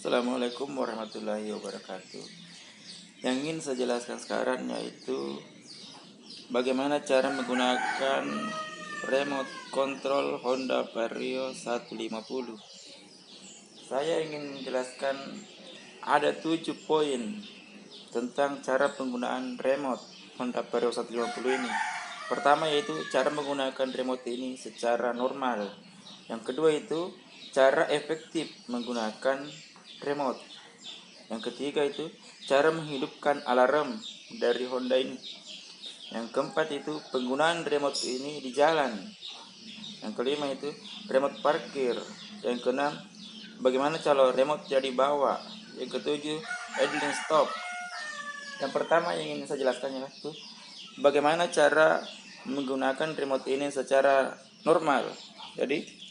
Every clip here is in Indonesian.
Assalamualaikum warahmatullahi wabarakatuh. Yang ingin saya jelaskan sekarang yaitu bagaimana cara menggunakan remote control Honda Vario 150. Saya ingin menjelaskan ada 7 poin tentang cara penggunaan remote Honda Vario 150 ini. Pertama yaitu cara menggunakan remote ini secara normal. Yang kedua itu cara efektif menggunakan remote. Yang ketiga itu cara menghidupkan alarm dari Honda ini. Yang keempat itu penggunaan remote ini di jalan. Yang kelima itu remote parkir. Yang keenam bagaimana kalau remote jadi bawa. Yang ketujuh idling stop. Yang pertama yang ingin saya jelaskan itu bagaimana cara menggunakan remote ini secara normal. Jadi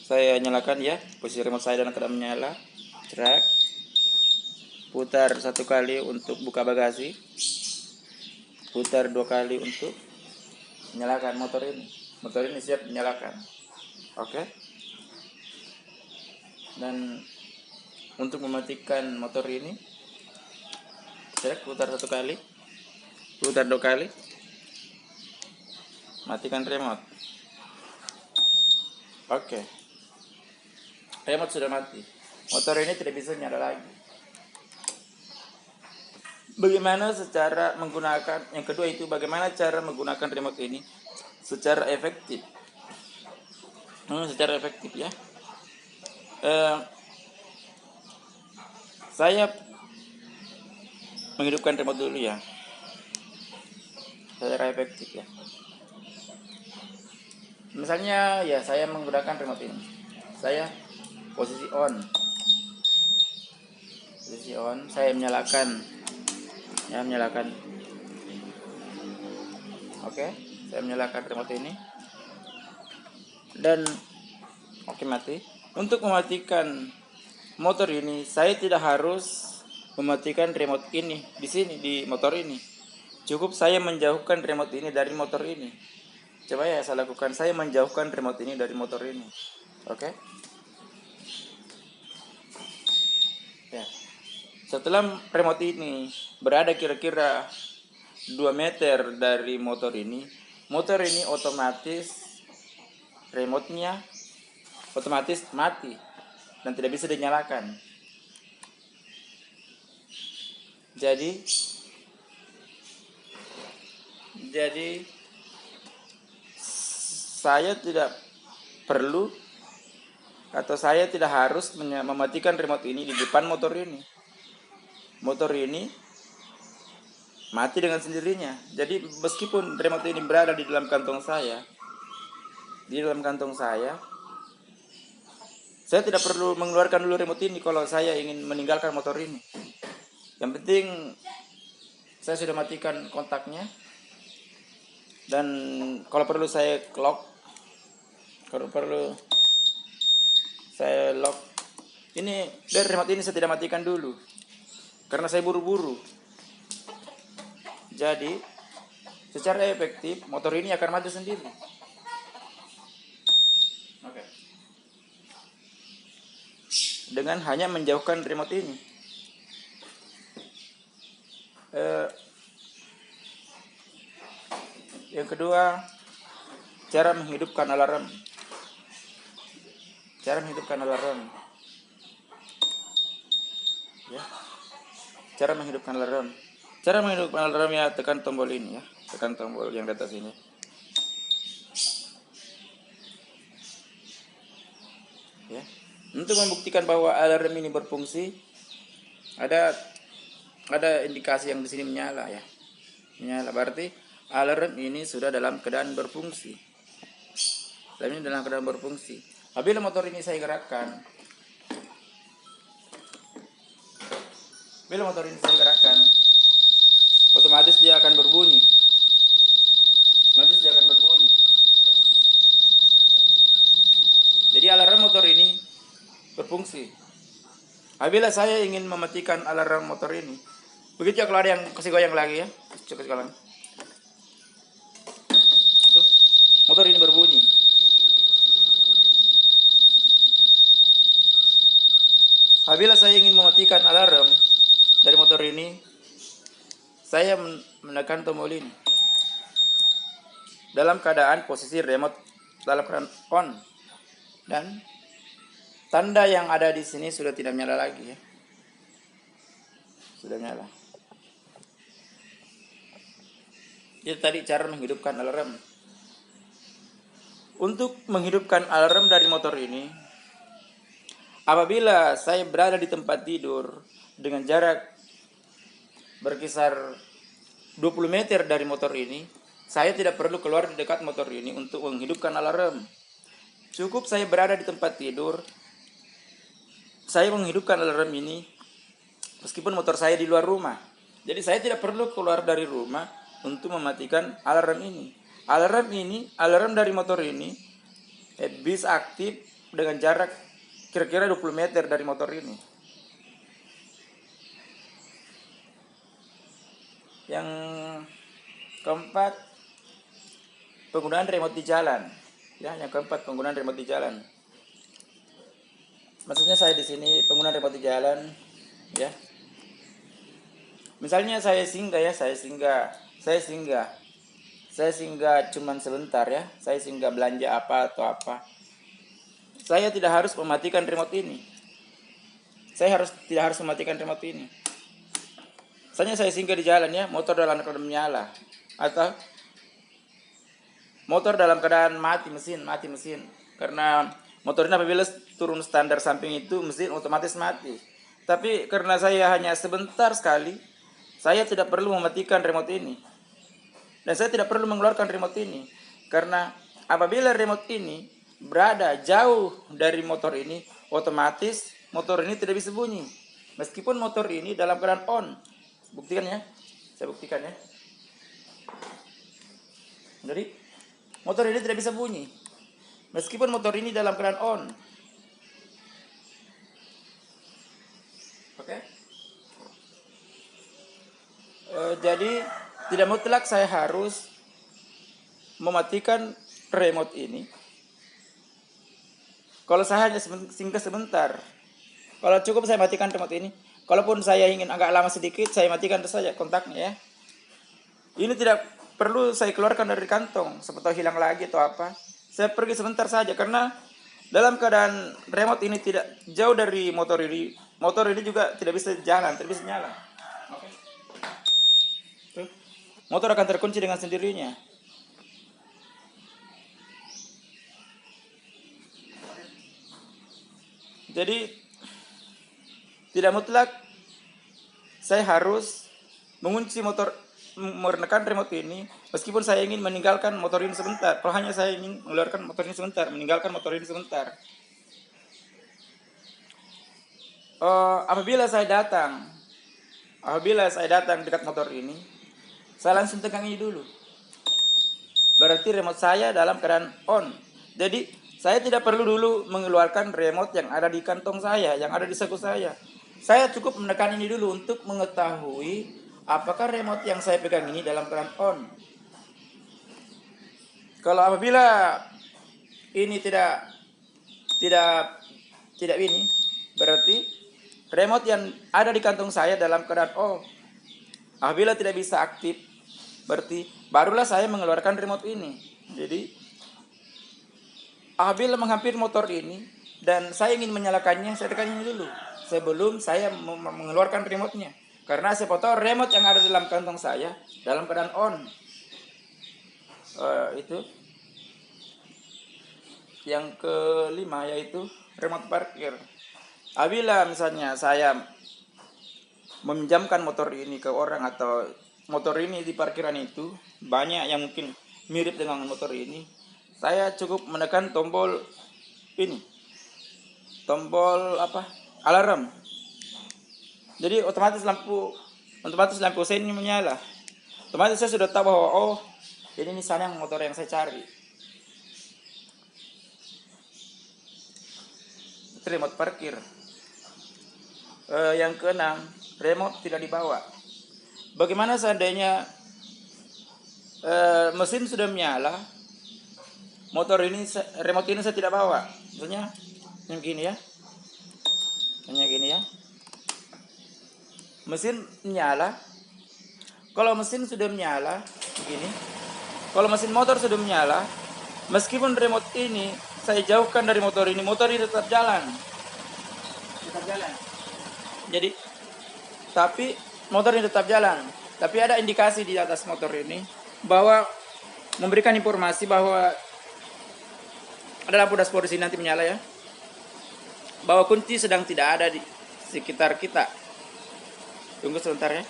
saya nyalakan ya, posisi remote saya dalam keadaan menyala. Cerak. Putar 1 kali untuk buka bagasi. Putar 2 kali untuk menyalakan motor ini. Motor ini siap dinyalakan. Oke. Dan untuk mematikan motor ini, cerak, putar 1 kali. Putar 2 kali. Matikan remote. Oke. Remote sudah mati. Motor ini tidak bisa nyala lagi. Bagaimana secara menggunakan, yang kedua itu bagaimana cara menggunakan remote ini secara efektif. Secara efektif ya. Saya menghidupkan remote dulu ya. Secara efektif ya. Misalnya ya saya menggunakan remote ini. Saya posisi on. Posisi on, saya menyalakan. Ya, menyalakan. Oke, saya menyalakan remote ini. Dan oke, mati. Untuk mematikan motor ini, saya tidak harus mematikan remote ini di sini di motor ini. Cukup saya menjauhkan remote ini dari motor ini. Coba ya saya lakukan, saya menjauhkan remote ini dari motor ini. Oke. Ya. Setelah remote ini berada kira-kira 2 meter dari motor ini otomatis remote-nya otomatis mati dan tidak bisa dinyalakan. Jadi saya tidak perlu atau saya tidak harus mematikan remote ini di depan motor ini. Motor ini mati dengan sendirinya. Jadi meskipun remote ini berada di dalam kantong saya, saya tidak perlu mengeluarkan dulu remote ini kalau saya ingin meninggalkan motor ini. Yang penting saya sudah matikan kontaknya. Dan kalau perlu saya lock. Kalau perlu saya lock. Ini dari remote ini saya tidak matikan dulu karena saya buru-buru. Jadi secara efektif motor ini akan mati sendiri. Oke. Dengan hanya menjauhkan remote ini. Yang kedua, cara menghidupkan alarm. Ya. Cara menghidupkan alarm ya, tekan tombol ini ya. Tekan tombol yang di atas ini. Ya. Untuk membuktikan bahwa alarm ini berfungsi, ada indikasi yang di sini menyala ya. Menyala berarti alarm ini sudah dalam keadaan berfungsi. Apabila motor ini saya gerakkan, otomatis dia akan berbunyi. Jadi alarm motor ini berfungsi. Apabila saya ingin mematikan alarm motor ini, begitu ya, kalau ada yang kasih goyang lagi ya, cukup sekarang. Motor ini berbunyi. Apabila saya ingin mematikan alarm dari motor ini, saya menekan tombol ini dalam keadaan posisi remote dalam keadaan on, dan tanda yang ada di sini sudah tidak nyala lagi ya. Sudah nyala. Itu tadi cara menghidupkan alarm. Untuk menghidupkan alarm dari motor ini, apabila saya berada di tempat tidur dengan jarak berkisar 20 meter dari motor ini, saya tidak perlu keluar di dekat motor ini untuk menghidupkan alarm. Cukup saya berada di tempat tidur, saya menghidupkan alarm ini meskipun motor saya di luar rumah. Jadi saya tidak perlu keluar dari rumah untuk mematikan alarm ini. Alarm dari motor ini bisa aktif dengan jarak kira-kira 20 meter dari motor ini. Yang keempat, penggunaan remote di jalan. Ya, yang keempat, penggunaan remote di jalan. Maksudnya saya di sini penggunaan remote di jalan, ya. Misalnya saya singgah cuman sebentar ya. Saya singgah belanja apa atau apa. Saya tidak harus mematikan remote ini. Tidak harus mematikan remote ini. Misalnya saya singgah di jalan ya, motor dalam keadaan menyala, atau motor dalam keadaan mati mesin. Karena motor ini apabila turun standar samping itu mesin otomatis mati. Tapi karena saya hanya sebentar sekali, saya tidak perlu mematikan remote ini. Dan saya tidak perlu mengeluarkan remote ini. Karena apabila remote ini berada jauh dari motor ini, otomatis motor ini tidak bisa bunyi. Meskipun motor ini dalam keadaan on. Buktikan ya. Saya buktikan ya. Jadi motor ini tidak bisa bunyi meskipun motor ini dalam keadaan on. Oke. Jadi tidak mutlak saya harus mematikan remote ini. Kalau saya hanya singgah sebentar, kalau cukup saya matikan remote ini. Kalaupun saya ingin agak lama sedikit, saya matikan saja kontaknya ya. Ini tidak perlu saya keluarkan dari kantong, seperti hilang lagi atau apa. Saya pergi sebentar saja karena dalam keadaan remote ini tidak jauh dari motor ini juga tidak bisa jalan, tidak bisa nyala. Oke. Motor akan terkunci dengan sendirinya. Jadi tidak mutlak saya harus mengunci motor, menekan remote ini meskipun saya ingin meninggalkan motor ini sebentar. Kalau hanya saya ingin mengeluarkan motor ini sebentar, meninggalkan motor ini sebentar. Apabila saya datang dekat motor ini, saya langsung tekan ini dulu. Berarti remote saya dalam keadaan on. Jadi saya tidak perlu dulu mengeluarkan remote yang ada di kantong saya, yang ada di saku saya. Saya cukup menekan ini dulu untuk mengetahui apakah remote yang saya pegang ini dalam keadaan on. Kalau apabila ini tidak ini, berarti remote yang ada di kantong saya dalam keadaan on. Apabila tidak bisa aktif, berarti barulah saya mengeluarkan remote ini. Jadi apabila menghampiri motor ini dan saya ingin menyalakannya, saya tekan ini dulu sebelum saya mengeluarkan remote-nya. Karena saya tahu remote yang ada dalam kantong saya dalam keadaan on. Itu yang kelima, yaitu remote parkir. Apabila misalnya saya meminjamkan motor ini ke orang atau motor ini di parkiran itu banyak yang mungkin mirip dengan motor ini, saya cukup menekan tombol ini, tombol alarm. Jadi otomatis lampu sen ini menyala. Otomatis saya sudah tahu bahwa ini misalnya motor yang saya cari. Itu remote parkir. Yang keenam, remote tidak dibawa. Bagaimana seandainya mesin sudah menyala, remote ini saya tidak bawa. Misalnya yang gini ya. Hanya gini ya. Mesin menyala. Kalau mesin sudah menyala begini. Kalau mesin motor sudah menyala, meskipun remote ini saya jauhkan dari motor ini tetap jalan. Tetap jalan. Jadi tapi motor ini tetap jalan. Tapi ada indikasi di atas motor ini bahwa memberikan informasi bahwa ada lampu dashboard di sini nanti menyala ya. Bahwa kunci sedang tidak ada di sekitar kita. Tunggu sebentar ya.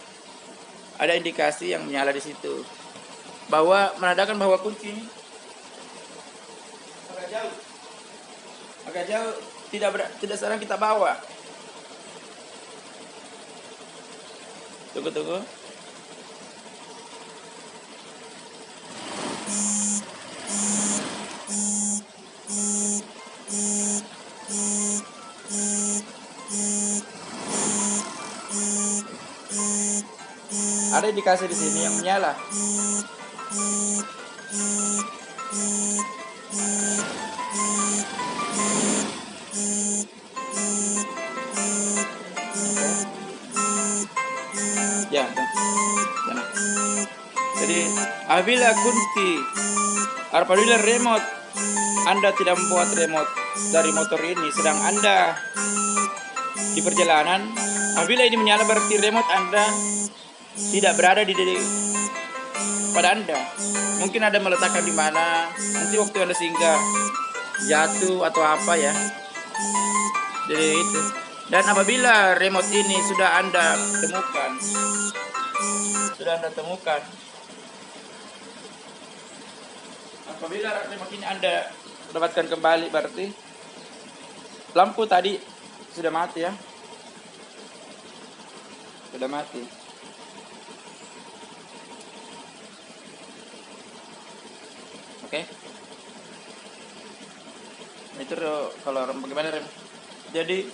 Ada indikasi yang menyala di situ. Bahwa menandakan bahwa kunci ini agak jauh tidak sedang kita bawa. Tunggu. Ada indikasi di sini yang menyala. Ya, sana. Jadi apabila remote Anda tidak membuat remote dari motor ini, sedang Anda di perjalanan, apabila ini menyala berarti remote Anda tidak berada pada Anda. Mungkin Anda meletakkan di mana, nanti waktu Anda singgah jatuh atau apa ya. Jadi itu. Dan apabila remote ini sudah Anda temukan, apabila remote ini Anda dapatkan kembali, berarti lampu tadi sudah mati ya. Sudah mati. Oke. Itu kalau bagaimana rem. Jadi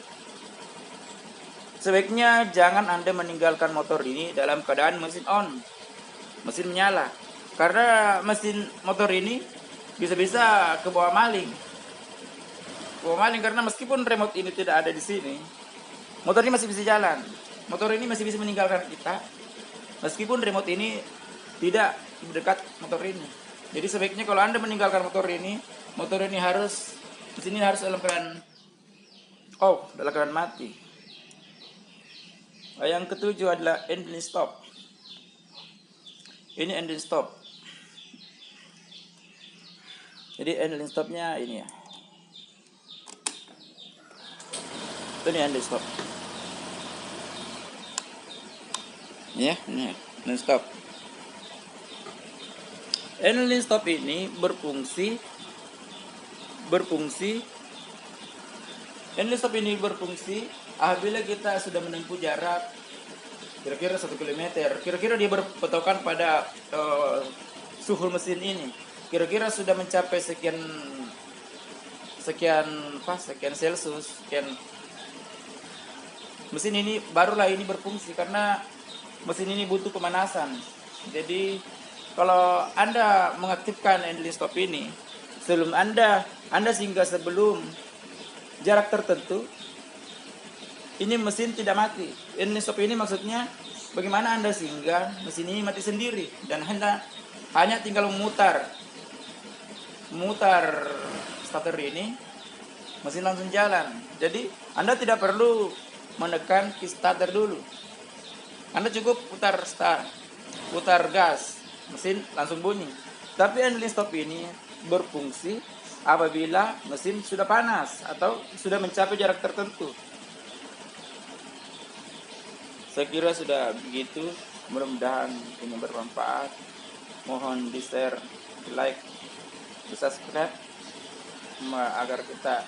sebaiknya jangan Anda meninggalkan motor ini dalam keadaan mesin on, mesin menyala. Karena mesin motor ini bisa-bisa ke bawah maling. Karena meskipun remote ini tidak ada di sini, motor ini masih bisa jalan. Motor ini masih bisa meninggalkan kita meskipun remote ini tidak dekat motor ini. Jadi sebaiknya kalau Anda meninggalkan motor ini mesin ini harus dalam keadaan dalam keadaan mati. Yang ketujuh adalah engine stop. Ini engine stop. Jadi engine stopnya ini ya. Ini engine stop. Ya, ini engine stop. Engine stop ini berfungsi apabila kita sudah menempuh jarak kira-kira 1 km. Kira-kira dia berpatokan pada suhu mesin ini. Kira-kira sudah mencapai sekian Celcius, mesin ini barulah ini berfungsi, karena mesin ini butuh pemanasan. Jadi kalau Anda mengaktifkan engine stop ini sebelum Anda singgah sebelum jarak tertentu, ini mesin tidak mati. Engine stop ini maksudnya bagaimana Anda singgah, mesin ini mati sendiri dan Anda hanya tinggal memutar starter ini, mesin langsung jalan. Jadi Anda tidak perlu menekan key starter dulu. Anda cukup putar gas, mesin langsung bunyi. Tapi engine stop ini berfungsi apabila mesin sudah panas atau sudah mencapai jarak tertentu. Saya kira sudah begitu. Mudah-mudahan ini bermanfaat. Mohon di-share, di-like, di-subscribe agar kita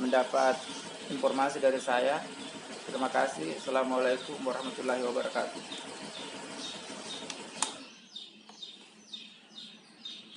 mendapat informasi dari saya. Terima kasih. Assalamualaikum warahmatullahi wabarakatuh.